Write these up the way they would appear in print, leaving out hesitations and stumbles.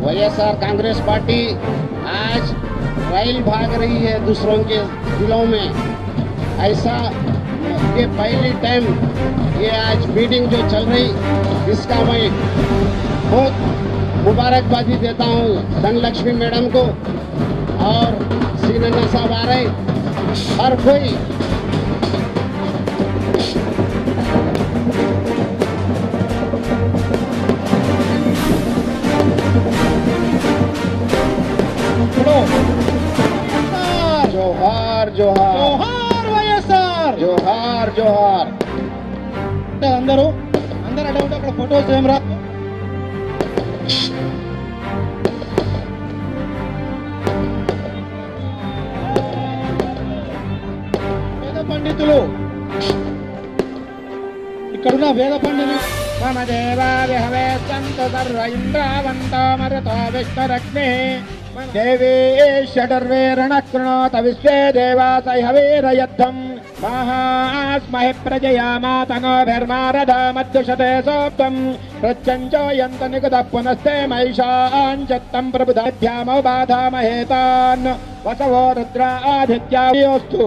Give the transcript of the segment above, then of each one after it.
YSR Congress party आज रैल भाग रही है दूसरों के दिलों में, ऐसा ये पहली टाइम ये आज मीटिंग जो चल रही इसका मैं बहुत मुबारकबादी देता हूँ धनलक्ष्मी मैडम को और सीनन्ना साहब आ रहे हर कोई जोहार जोहार जोहार వైఎస్ఆర్ जोहार जोहार అందరూ అడే ఉంటే అక్కడ ఫోటోస్ ఏం రా వేద పండితులు ఇక్కడున్న వేద పండితులు మమ దేవా విహవే సంత సర్వ ఇంద్రావంతో మరుతో విష్ణురగ్నే దేవీ షడర్వేరణ కృణోత విశ్వే దేవాస హవేరయద్ధం మహాస్మహి ప్రజయామాతనోభిర్మారథమద్యుషతే సోక్తం ప్రత్యంచోయంత నిగుద పునస్తే మహిషాంచత్తం ప్రభుధాభ్యామో బాధామహేతాన్ వసవో రుద్రాదిత్యాయోస్తు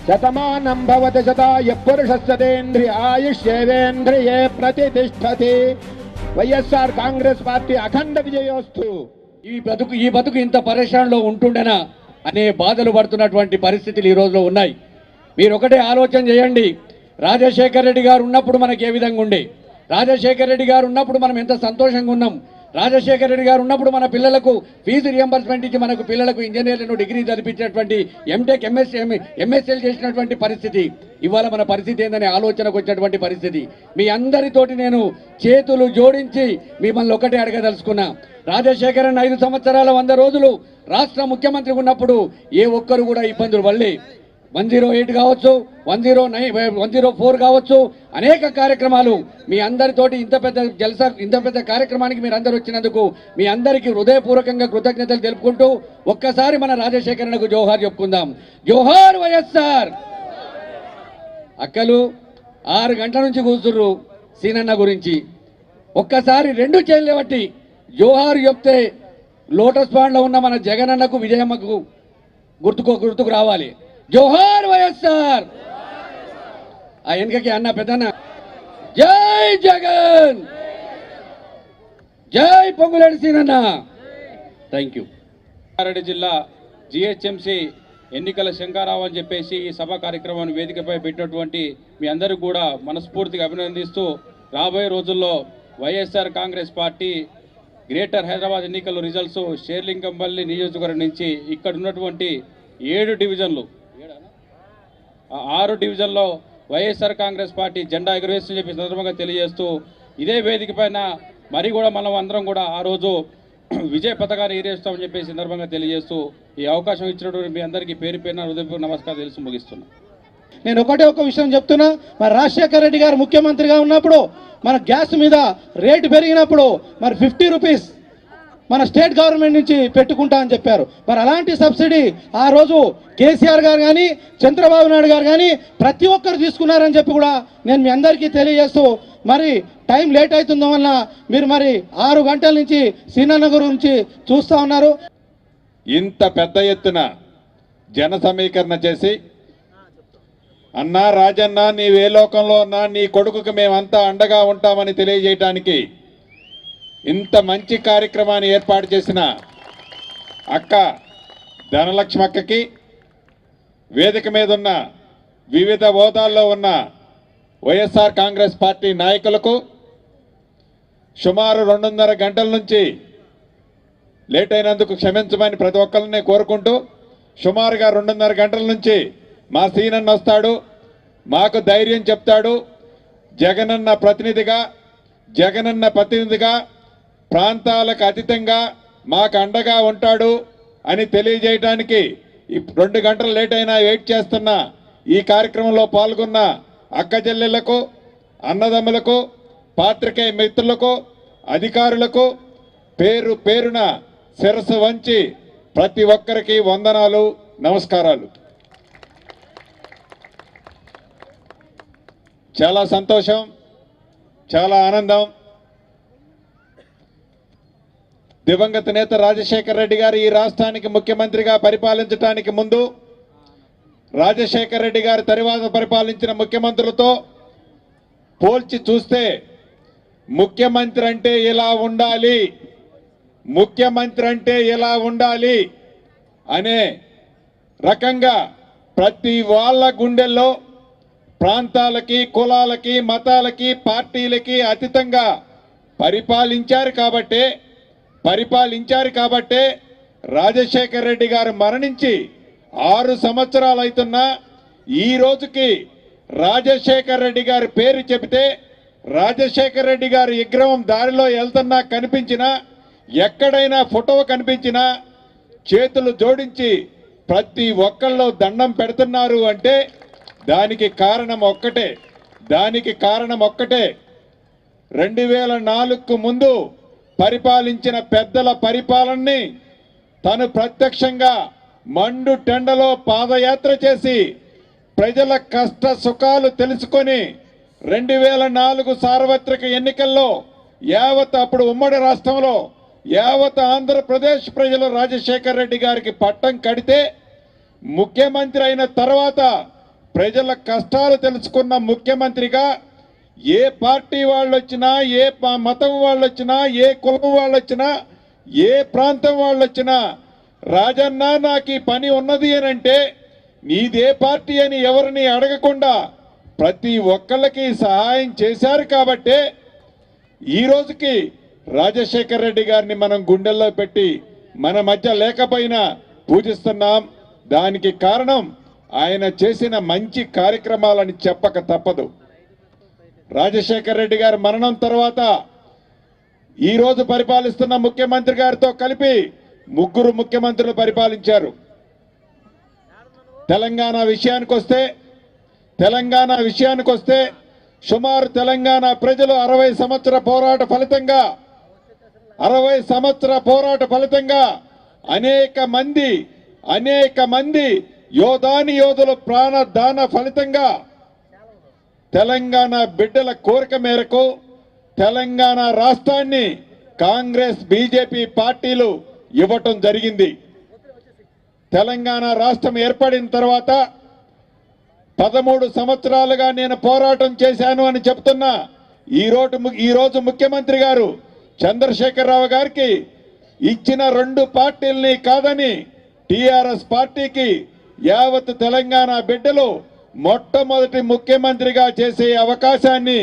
శతమానం భవతి శతాయ పురుషస్యేంద్రియ ఆయుష్యేంద్రియే ప్రతిష్టతి. వైఎస్ఆర్ కాంగ్రెస్ పార్టీ అఖండ విజయోస్తు. ఈ బతుకు ఇంత పరేషాన్లో ఉంటుండేనా అనే బాధలు పడుతున్నటువంటి పరిస్థితులు ఈ రోజులో ఉన్నాయి. మీరు ఒకటే ఆలోచన చేయండి, రాజశేఖర్ రెడ్డి గారు ఉన్నప్పుడు మనకి ఏ విధంగా ఉండే, రాజశేఖర్ రెడ్డి గారు ఉన్నప్పుడు మనం ఎంత సంతోషంగా ఉన్నాం, రాజశేఖర్ రెడ్డి గారు ఉన్నప్పుడు మన పిల్లలకు ఫీజు రియంబర్స్మెంట్ ఇచ్చి మనకు పిల్లలకు ఇంజనీర్లను డిగ్రీ చదివించినటువంటి ఎంటెక్ ఎంఎస్ఎల్ చేసినటువంటి పరిస్థితి. ఇవాళ మన పరిస్థితి ఏందనే ఆలోచనకు వచ్చినటువంటి పరిస్థితి. మీ అందరితోటి నేను చేతులు జోడించి మిమ్మల్ని ఒకటే అడగదలుచుకున్నా. రాజశేఖరన్ 5 సంవత్సరాల 100 రోజులు రాష్ట్ర ముఖ్యమంత్రి ఉన్నప్పుడు ఏ ఒక్కరు కూడా ఇబ్బందులు పడలే. 108 కావచ్చు, 104 కావచ్చు, అనేక కార్యక్రమాలు మీ అందరితోటి ఇంత పెద్ద జల్సా ఇంత పెద్ద కార్యక్రమానికి మీరు అందరూ వచ్చినందుకు మీ అందరికీ హృదయపూర్వకంగా కృతజ్ఞతలు తెలుపుకుంటూ ఒక్కసారి మన రాజశేఖరన్కు జోహార్ చెప్పుకుందాం. జోహార్ వైఎస్ఆర్. అక్కలు 6 గంటల నుంచి కూర్చుర్రు సీనన్న గురించి. ఒక్కసారి 2 చేతులు బట్టి జోహార్ చెప్తే లోటస్ పాండ్లో ఉన్న మన జగనన్నకు విజయమ్మకు గుర్తుకు రావాలి. జోహార్ వైఎస్ఆర్. ఆ వెనుకకి అన్న పెద్దన్న జై జగన్, జై పొంగులేటి సీనన్న. Thank you. రంగారెడ్డి జిల్లా జిహెచ్ఎంసి ఎన్నికల శంకారావు అని చెప్పేసి ఈ సభ కార్యక్రమాన్ని వేదికపై పెట్టినటువంటి మీ అందరికీ కూడా మనస్ఫూర్తిగా అభినందిస్తూ రాబోయే రోజుల్లో వైఎస్ఆర్ కాంగ్రెస్ పార్టీ గ్రేటర్ హైదరాబాద్ ఎన్నికల రిజల్ట్స్ షేర్లింగంపల్లి నియోజకవర్గం నుంచి ఇక్కడ ఉన్నటువంటి 7 డివిజన్లు 6 డివిజన్లో వైఎస్ఆర్ కాంగ్రెస్ పార్టీ జెండా ఎగురవేస్తుందని చెప్పి సందర్భంగా తెలియజేస్తూ ఇదే వేదిక పైన మరి కూడా మనం అందరం కూడా ఆ రోజు విజయ పథకాన్ని ఎగిరేస్తామని చెప్పి సందర్భంగా తెలియజేస్తూ ఈ అవకాశం ఇచ్చినటువంటి మీ అందరికీ పేరు పేరున హృదయపూర్వక నమస్కారం తెలుసు ముగిస్తున్నా. నేను ఒక విషయం చెప్తున్నా. మరి రాజశేఖర్ రెడ్డి గారు ముఖ్యమంత్రిగా ఉన్నప్పుడు మన గ్యాస్ మీద రేటు పెరిగినప్పుడు మరి 50 రూపీస్ మన స్టేట్ గవర్నమెంట్ నుంచి పెట్టుకుంటా అని చెప్పారు. మరి అలాంటి సబ్సిడీ ఆ రోజు కేసీఆర్ గారు కానీ చంద్రబాబు నాయుడు గారు కానీ ప్రతి ఒక్కరు తీసుకున్నారని చెప్పి కూడా నేను మీ అందరికీ తెలియజేస్తూ, మరి టైం లేట్ అవుతుందో వల్ల మీరు మరి 6 గంటల నుంచి సీనన్న గురించి చూస్తూ ఉన్నారు. ఇంత పెద్ద ఎత్తున జన సమీకరణ చేసి అన్నా రాజన్న నీవే లోకంలో ఉన్నా నీ కొడుకుకి మేమంతా అండగా ఉంటామని తెలియజేయటానికి ఇంత మంచి కార్యక్రమాన్ని ఏర్పాటు చేసిన అక్క ధనలక్ష్మి అక్కకి, వేదిక మీద ఉన్న వివిధ హోదాల్లో ఉన్న వైఎస్ఆర్ కాంగ్రెస్ పార్టీ నాయకులకు, సుమారు 2.5 గంటల నుంచి లేట్ అయినందుకు క్షమించమని ప్రతి ఒక్కరిని కోరుకుంటూ, సుమారుగా 2.5 గంటల నుంచి మా సీనన్న వస్తాడు, మాకు ధైర్యం చెప్తాడు, జగనన్న ప్రతినిధిగా ప్రాంతాలకు అతీతంగా మాకు అండగా ఉంటాడు అని తెలియజేయడానికి 2 గంటలు లేట్ అయినా వెయిట్ చేస్తున్న ఈ కార్యక్రమంలో పాల్గొన్న అక్క చెల్లెళ్లకు, అన్నదమ్ములకు, పాత్రికేయ మిత్రులకు, అధికారులకు పేరు పేరున శిరస్సు వంచి ప్రతి ఒక్కరికి వందనాలు, నమస్కారాలు. చాలా సంతోషం. చాలా ఆనందం. దివంగత నేత రాజశేఖర రెడ్డి గారు ఈ రాష్ట్రానికి ముఖ్యమంత్రిగా పరిపాలించడానికి ముందు రాజశేఖర రెడ్డి గారు తరువాత పరిపాలించిన ముఖ్యమంత్రులతో పోల్చి చూస్తే ముఖ్యమంత్రి అంటే ఇలా ఉండాలి, ముఖ్యమంత్రి అంటే ఇలా ఉండాలి అనే రకంగా ప్రతి వాళ్ళ గుండెల్లో ప్రాంతాలకి, కులాలకి, మతాలకి, పార్టీలకి అతీతంగా పరిపాలించారు కాబట్టే రాజశేఖర రెడ్డి గారు మరణించి 6 సంవత్సరాలు అవుతున్నా ఈ రోజుకి రాజశేఖర రెడ్డి గారి పేరు చెబితే రాజశేఖర రెడ్డి గారి విగ్రహం దారిలో వెళ్తున్నా కనిపించినా, ఎక్కడైనా ఫోటో కనిపించినా చేతులు జోడించి ప్రతి ఒక్కళ్ళు దండం పెడుతున్నారు అంటే దానికి కారణం ఒక్కటే 2004కు ముందు పరిపాలించిన పెద్దల పరిపాలనని తను ప్రత్యక్షంగా మండు టెండలో పాదయాత్ర చేసి ప్రజల కష్ట సుఖాలు తెలుసుకొని 2004 సార్వత్రిక ఎన్నికల్లో యావత్ అప్పుడు ఉమ్మడి రాష్ట్రంలో యావత్ ఆంధ్రప్రదేశ్ ప్రజలు రాజశేఖర రెడ్డి గారికి పట్టం కడితే ముఖ్యమంత్రి అయిన తర్వాత ప్రజల కష్టాలు తెలుసుకున్న ముఖ్యమంత్రిగా ఏ పార్టీ వాళ్ళు వచ్చినా, ఏ మతం వాళ్ళు వచ్చినా, ఏ కులం వాళ్ళు వచ్చినా, ఏ ప్రాంతం వాళ్ళు వచ్చినా రాజన్న నాకు ఈ పని ఉన్నది అని అంటే నీదే పార్టీ అని ఎవరిని అడగకుండా ప్రతి ఒక్కళ్ళకి సహాయం చేశారు కాబట్టే ఈ రోజుకి రాజశేఖర రెడ్డి గారిని మనం గుండెల్లో పెట్టి మన మధ్య లేకపోయినా పూజిస్తున్నాం. దానికి కారణం ఆయన చేసిన మంచి కార్యక్రమాలని చెప్పక తప్పదు. రాజశేఖర రెడ్డి గారి మరణం తర్వాత ఈ రోజు పరిపాలిస్తున్న ముఖ్యమంత్రి గారితో కలిపి 3 ముఖ్యమంత్రులు పరిపాలించారు. తెలంగాణ విషయానికి వస్తే సుమారు తెలంగాణ ప్రజలు 60 సంవత్సర పోరాట ఫలితంగా అనేక మంది యోధుల ప్రాణదాన ఫలితంగా తెలంగాణ బిడ్డల కోరిక మేరకు తెలంగాణ రాష్ట్రాన్ని కాంగ్రెస్, బీజేపీ పార్టీలు ఇవ్వటం జరిగింది. తెలంగాణ రాష్ట్రం ఏర్పడిన తర్వాత 13 సంవత్సరాలుగా నేను పోరాటం చేశాను అని చెప్తున్నా ఈ రోజు ముఖ్యమంత్రి గారు చంద్రశేఖరరావు గారికి ఇచ్చిన 2 పార్టీల్ని కాదని టిఆర్ఎస్ పార్టీకి యావత్ తెలంగాణ బిడ్డలు మొట్టమొదటి ముఖ్యమంత్రిగా చేసే అవకాశాన్ని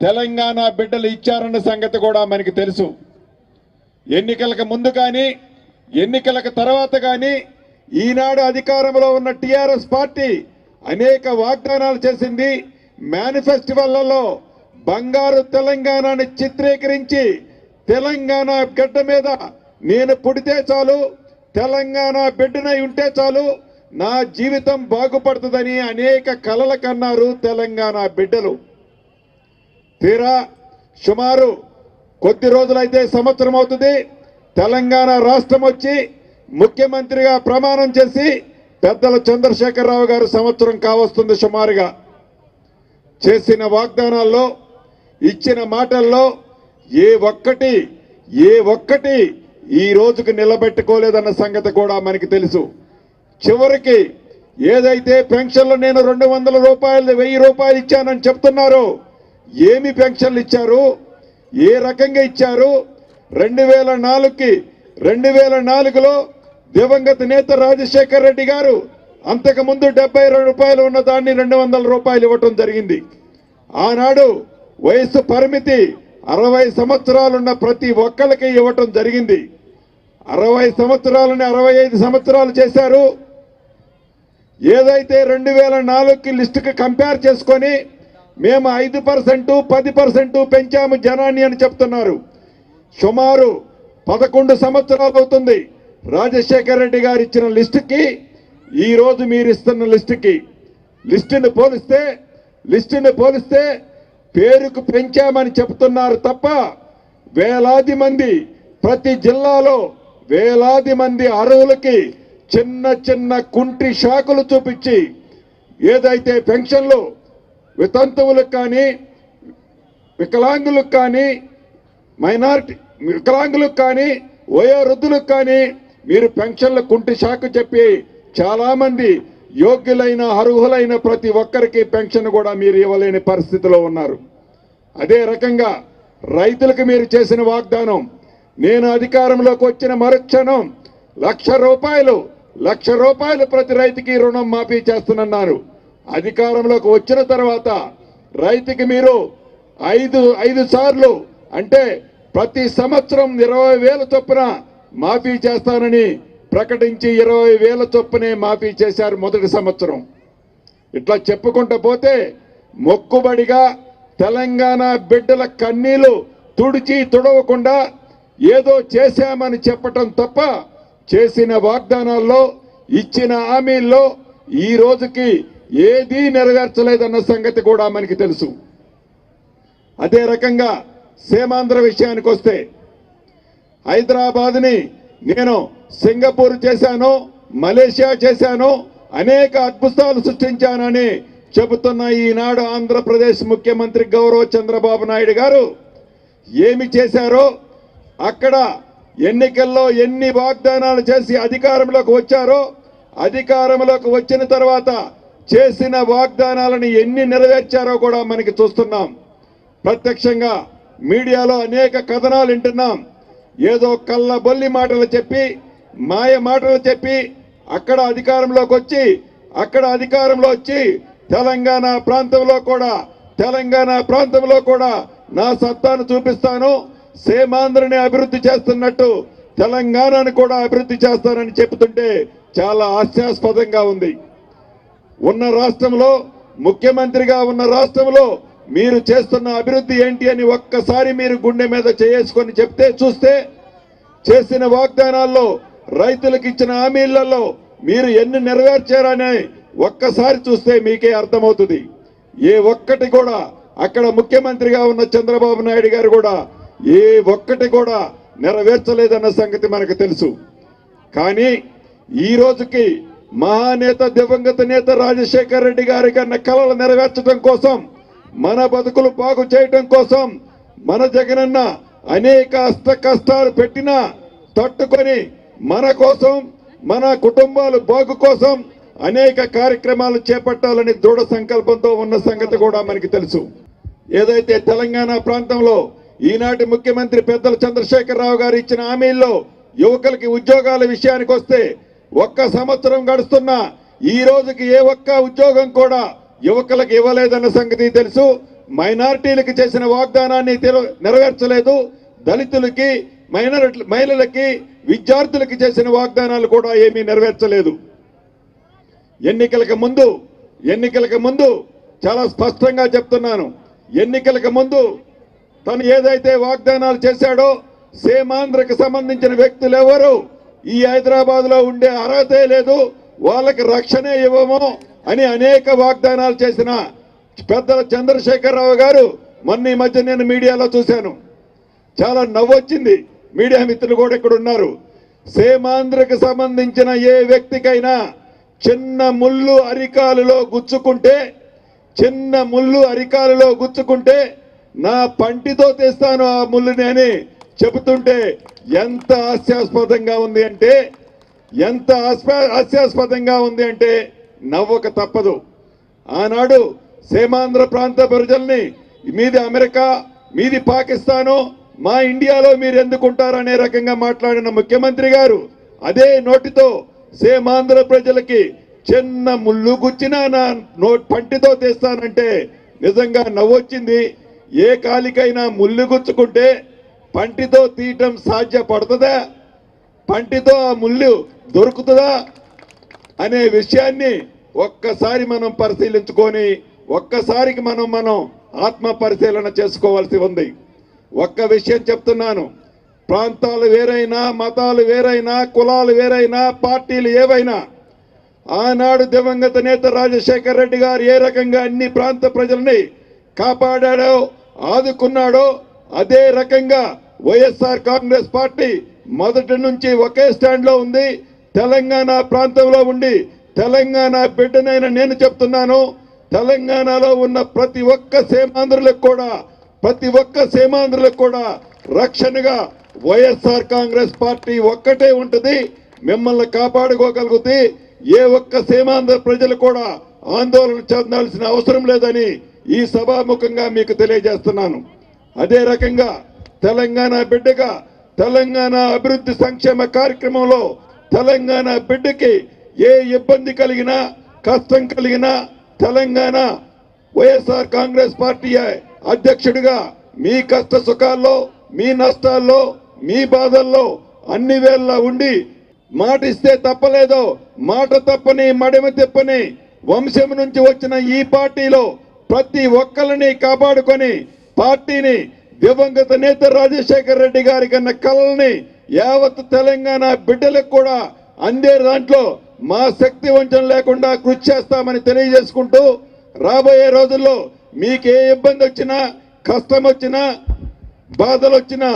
తెలంగాణ బిడ్డలు ఇచ్చారన్న సంగతి కూడా మనకి తెలుసు. ఎన్నికలకు ముందు కానీ ఎన్నికలకు తర్వాత కానీ ఈనాడు అధికారంలో ఉన్న టిఆర్ఎస్ పార్టీ అనేక వాగ్దానాలు చేసింది. మేనిఫెస్టోలలో బంగారు తెలంగాణని చిత్రీకరించి తెలంగాణ గడ్డ మీద నేను పుడితే చాలు, తెలంగాణ బిడ్డనై ఉంటే చాలు, నా జీవితం బాగుపడుతుందని అనేక కలలు కన్నారు తెలంగాణ బిడ్డలు. తీరా సుమారు కొద్ది రోజులైతే సంవత్సరం అవుతుంది తెలంగాణ రాష్ట్రం వచ్చి ముఖ్యమంత్రిగా ప్రమాణం చేసి పెద్దల చంద్రశేఖరరావు గారు సంవత్సరం కావస్తుంది. సుమారుగా చేసిన వాగ్దానాల్లో, ఇచ్చిన మాటల్లో ఏ ఒక్కటి ఈ రోజుకు నిలబెట్టుకోలేదన్న సంగతి కూడా మనకి తెలుసు. చివరికి ఏదైతే పెన్షన్లు నేను 200 రూపాయలు 1000 రూపాయలు ఇచ్చానని చెప్తున్నారో ఏమి పెన్షన్లు ఇచ్చారు, ఏ రకంగా ఇచ్చారు? 2004లో దివంగత నేత రాజశేఖర రెడ్డి గారు అంతకుముందు 72 రూపాయలు ఉన్న దాన్ని 200 రూపాయలు ఇవ్వటం జరిగింది. ఆనాడు వయసు పరిమితి 60 సంవత్సరాలున్న ప్రతి ఒక్కరికి ఇవ్వటం జరిగింది. 60 సంవత్సరాలని 65 సంవత్సరాలు చేశారు. ఏదైతే 2004కి లిస్టుకి కంపేర్ చేసుకొని మేము 5%, 10% పెంచాము జనాన్ని అని చెప్తున్నారు. సుమారు 11 సంవత్సరాలు అవుతుంది రాజశేఖర రెడ్డి గారు ఇచ్చిన లిస్టుకి ఈ రోజు మీరు ఇస్తున్న లిస్టుని పోలిస్తే పేరుకు పెంచామని చెప్తున్నారు తప్ప వేలాది మంది ప్రతి జిల్లాలో వేలాది మంది అర్హులకి చిన్న కుంటి షాకులు చూపించి ఏదైతే పెన్షన్లు వితంతువులకు కానీ వికలాంగులకు కానీ మైనారిటీ వికలాంగులకు కానీ వయోవృద్ధులకు కానీ మీరు పెన్షన్ల కుంటి శాఖ చెప్పి చాలామంది యోగ్యులైన అర్హులైన ప్రతి ఒక్కరికి పెన్షన్ కూడా మీరు ఇవ్వలేని పరిస్థితిలో ఉన్నారు. అదే రకంగా రైతులకు మీరు చేసిన వాగ్దానం, నేను అధికారంలోకి వచ్చిన మరుక్షణం ₹1,00,000 ప్రతి రైతుకి రుణం మాఫీ చేస్తున్నారు. అధికారంలోకి వచ్చిన తర్వాత రైతుకి మీరు ఐదు సార్లు అంటే ప్రతి సంవత్సరం 20,000 చొప్పున మాఫీ చేస్తానని ప్రకటించి 20,000 చొప్పునే మాఫీ చేశారు మొదటి సంవత్సరం. ఇట్లా చెప్పుకుంటూ పోతే మొక్కుబడిగా తెలంగాణ బిడ్డల కన్నీళ్లు తుడవకుండా ఏదో చేశామని చెప్పటం తప్ప చేసిన వాగ్దానాల్లో ఇచ్చిన హామీల్లో ఈ రోజుకి ఏదీ నెరవేర్చలేదన్న సంగతి కూడా మనకి తెలుసు. అదే రకంగా సీమాంధ్ర విషయానికి వస్తే హైదరాబాద్ని నేను సింగపూర్ చేశాను, మలేషియా చేశాను, అనేక అద్భుతాలు సృష్టించానని చెబుతున్న ఈనాడు ఆంధ్రప్రదేశ్ ముఖ్యమంత్రి గౌరవ చంద్రబాబు నాయుడు గారు ఏమి చేశారో, అక్కడ ఎన్నికల్లో ఎన్ని వాగ్దానాలు చేసి అధికారంలోకి వచ్చారో, అధికారంలోకి వచ్చిన తర్వాత చేసిన వాగ్దానాలను ఎన్ని నెరవేర్చారో కూడా మనకి చూస్తున్నాం. ప్రత్యక్షంగా మీడియాలో అనేక కథనాలు వింటున్నాం. ఏదో కళ్ళబొల్లి మాటలు చెప్పి, మాయ మాటలు చెప్పి అక్కడ అధికారంలో వచ్చి తెలంగాణ ప్రాంతంలో కూడా నా సత్తాను చూపిస్తాను, సీమాంధ్రని అభివృద్ధి చేస్తున్నట్టు తెలంగాణను కూడా అభివృద్ధి చేస్తానని చెబుతుంటే చాలా హాస్యాస్పదంగా ఉంది. ముఖ్యమంత్రిగా ఉన్న రాష్ట్రంలో మీరు చేస్తున్న అభివృద్ధి ఏంటి అని ఒక్కసారి మీరు గుండె మీద చేసుకొని చూస్తే చేసిన వాగ్దానాల్లో, రైతులకు ఇచ్చిన హామీలలో మీరు ఎన్ని నెరవేర్చారని ఒక్కసారి చూస్తే మీకే అర్థమవుతుంది. ఏ ఒక్కటి కూడా అక్కడ ముఖ్యమంత్రిగా ఉన్న చంద్రబాబు నాయుడు గారు కూడా ఏ ఒక్కటి కూడా నెరవేర్చలేదన్న సంగతి మనకు తెలుసు. కానీ ఈ రోజుకి మహానేత దివంగత నేత రాజశేఖర రెడ్డి గారి కన్నా కలలు నెరవేర్చడం కోసం, మన బతుకులు బాగు చేయటం కోసం మన జగనన్న అనేక కష్టాలు పెట్టినా తట్టుకొని మన కోసం, మన కుటుంబాలు బాగు కోసం అనేక కార్యక్రమాలు చేపట్టాలని దృఢ సంకల్పంతో ఉన్న సంగతి కూడా మనకి తెలుసు. ఏదైతే తెలంగాణ ప్రాంతంలో ఈనాటి ముఖ్యమంత్రి పెద్దల చంద్రశేఖరరావు గారు ఇచ్చిన హామీల్లో యువకులకి ఉద్యోగాల విషయానికి వస్తే 1 సంవత్సరం గడుస్తున్నా ఈ రోజుకి ఏ ఒక్క ఉద్యోగం కూడా యువకులకు ఇవ్వలేదన్న సంగతి తెలుసు. మైనారిటీలకు చేసిన వాగ్దానాన్ని నెరవేర్చలేదు. దళితులకి, మహిళలకి, విద్యార్థులకి చేసిన వాగ్దానాలు కూడా ఏమీ నెరవేర్చలేదు. ఎన్నికలకు ముందు చాలా స్పష్టంగా చెప్తున్నాను, ఎన్నికలకు ముందు తను ఏదైతే వాగ్దానాలు చేశాడో, సీమాంధ్రకు సంబంధించిన వ్యక్తులు ఎవరు ఈ హైదరాబాద్లో ఉండే అర్హతే లేదు, వాళ్ళకి రక్షణ ఇవ్వము అని అనేక వాగ్దానాలు చేసిన పెద్దల చంద్రశేఖరరావు గారు మొన్న ఈ మధ్య నేను మీడియాలో చూశాను. చాలా నవ్వొచ్చింది. మీడియా మిత్రులు కూడా ఇక్కడ ఉన్నారు. సీమాంధ్రకు సంబంధించిన ఏ వ్యక్తికైనా చిన్న ముళ్ళు అరికాలులో గుచ్చుకుంటే నా పంటితో తెస్తాను ఆ ముళ్ళుని అని చెబుతుంటే ఎంత హాస్యాస్పదంగా ఉంది అంటే నవ్వక తప్పదు. ఆనాడు సీమాంధ్ర ప్రాంత ప్రజల్ని మీది అమెరికా, మీది పాకిస్తాను, మా ఇండియాలో మీరు ఎందుకుంటారనే రకంగా మాట్లాడిన ముఖ్యమంత్రి గారు అదే నోటితో సీమాంధ్ర ప్రజలకి చిన్న ముళ్ళు గుచ్చినా నా పంటితో తెస్తానంటే నిజంగా నవ్వొచ్చింది. ఏ కాలికైనా ముళ్ళు గుచ్చుకుంటే పంటితో తీయటం సాధ్యపడుతుందా? పంటితో ఆ ముళ్ళు దొరుకుతుందా అనే విషయాన్ని ఒక్కసారి మనం పరిశీలించుకొని ఒక్కసారికి మనం ఆత్మ పరిశీలన చేసుకోవాల్సి ఉంది. ఒక్క విషయం చెప్తున్నాను, ప్రాంతాలు వేరైనా, మతాలు వేరైనా, కులాలు వేరైనా, పార్టీలు ఏవైనా, ఆనాడు దివంగత నేత రాజశేఖర రెడ్డి గారు ఏ రకంగా అన్ని ప్రాంత ప్రజల్ని కాపాడాడో, ఆదుకున్నాడో, అదే రకంగా వైఎస్ఆర్ కాంగ్రెస్ పార్టీ మొదటి నుంచి ఒకే స్టాండ్లో ఉంది. తెలంగాణ ప్రాంతంలో ఉండి తెలంగాణ బిడ్డనైనా నేను చెప్తున్నాను, తెలంగాణలో ఉన్న ప్రతి ఒక్క సీమాంధ్రులకు కూడా ప్రతి ఒక్క సీమాంధ్రులకు కూడా రక్షణగా వైఎస్ఆర్ కాంగ్రెస్ పార్టీ ఒక్కటే ఉంటుంది. మిమ్మల్ని కాపాడుకోగలుగుతుంది. ఏ ఒక్క సీమాంధ్ర ప్రజలు కూడా ఆందోళన చెందాల్సిన అవసరం లేదని ఈ సభాముఖంగా మీకు తెలియజేస్తున్నాను. అదే రకంగా తెలంగాణ బిడ్డగా తెలంగాణ అభివృద్ధి సంక్షేమ కార్యక్రమంలో తెలంగాణ బిడ్డకి ఏ ఇబ్బంది కలిగినా కష్టం కలిగినా తెలంగాణ వైఎస్ఆర్ కాంగ్రెస్ పార్టీ అధ్యక్షుడిగా మీ కష్ట సుఖాల్లో మీ నష్టాల్లో మీ బాధల్లో అన్ని వేళలా ఉండి మాట ఇస్తే తప్పలేదో మాట తప్పని మడిమ తిప్పని వంశం నుంచి వచ్చిన ఈ పార్టీలో ప్రతి ఒక్కరిని కాపాడుకొని పార్టీని దివంగత నేత రాజశేఖర రెడ్డి గారి కన్నా కళల్ని యావత్ తెలంగాణ బిడ్డలకు కూడా అందే దాంట్లో మా శక్తి వంచన లేకుండా కృషి చేస్తామని తెలియజేసుకుంటూ రాబోయే రోజుల్లో మీకు ఏ ఇబ్బంది వచ్చినా కష్టం వచ్చినా బాధలు వచ్చినా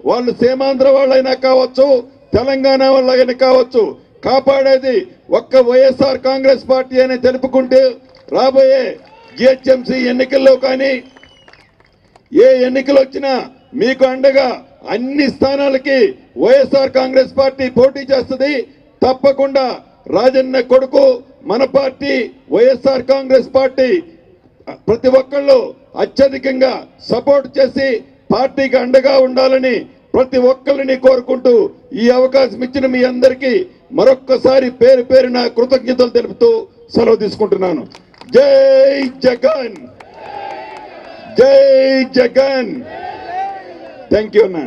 వాళ్ళు సీమాంధ్ర వాళ్ళైనా కావచ్చు తెలంగాణ వాళ్ళైనా కావచ్చు కాపాడేది ఒక్క వైఎస్ఆర్ కాంగ్రెస్ పార్టీ అని తెలుపుకుంటూ రాబోయే జిహెచ్ఎంసీ ఎన్నికల్లో కానీ ఏ ఎన్నికలు వచ్చినా మీకు అండగా అన్ని స్థానాలకి వైఎస్ఆర్ కాంగ్రెస్ పార్టీ పోటీ చేస్తుంది. తప్పకుండా రాజన్న కొడుకు మన పార్టీ వైఎస్ఆర్ కాంగ్రెస్ పార్టీ ప్రతి ఒక్కళ్ళు అత్యధికంగా సపోర్ట్ చేసి పార్టీకి అండగా ఉండాలని ప్రతి ఒక్కరిని కోరుకుంటూ ఈ అవకాశం ఇచ్చిన మీ అందరికీ మరొక్కసారి పేరు పేరున కృతజ్ఞతలు తెలుపుతూ సెలవు తీసుకుంటున్నాను. జై జగన్, జై జగన్. థ్యాంక్ యూ అన్నా.